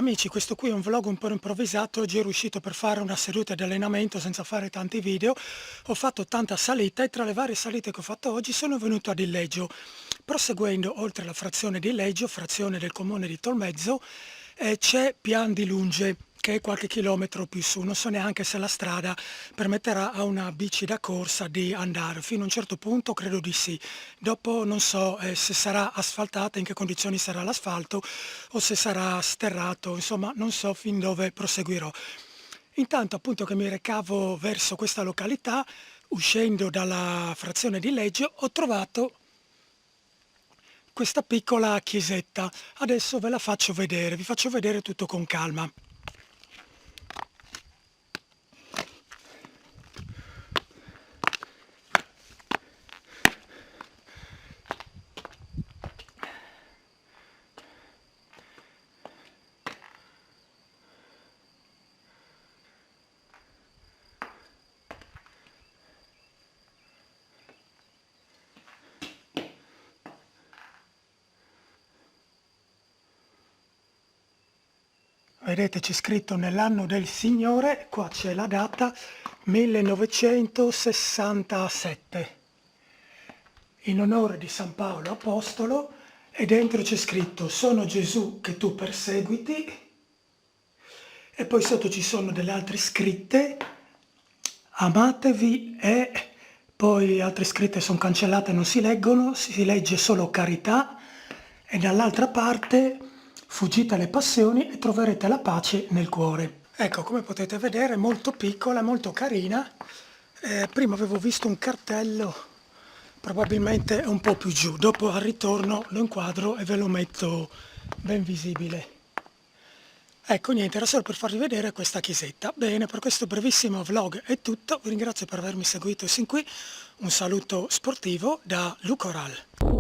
Amici, questo qui è un vlog un po' improvvisato. Oggi ero uscito per fare una seduta di allenamento senza fare tanti video. Ho fatto tanta salita e tra le varie salite che ho fatto oggi sono venuto ad Illeggio. Proseguendo oltre la frazione di Illeggio, frazione del comune di Tolmezzo, c'è Pian di Lunge, che è qualche chilometro più su. Non so neanche se la strada permetterà a una bici da corsa di andare. Fino a un certo punto credo di sì. Dopo non so se sarà asfaltata, in che condizioni sarà l'asfalto o se sarà sterrato, insomma non so fin dove proseguirò. Intanto appunto che mi recavo verso questa località, uscendo dalla frazione di Leggio, ho trovato questa piccola chiesetta. Adesso ve la faccio vedere, vi faccio vedere tutto con calma. Vedete, c'è scritto nell'anno del Signore, qua c'è la data 1967, in onore di San Paolo Apostolo, e dentro c'è scritto sono Gesù che tu perseguiti, e poi sotto ci sono delle altre scritte, amatevi, e poi altre scritte sono cancellate, non si leggono, si legge solo carità, e dall'altra parte fuggite alle passioni e troverete la pace nel cuore. Ecco, come potete vedere, molto piccola, molto carina. Prima avevo visto un cartello, probabilmente un po' più giù. Dopo al ritorno lo inquadro e ve lo metto ben visibile. Ecco, niente, era solo per farvi vedere questa chiesetta. Bene, per questo brevissimo vlog è tutto. Vi ringrazio per avermi seguito sin qui. Un saluto sportivo da Luca Oral.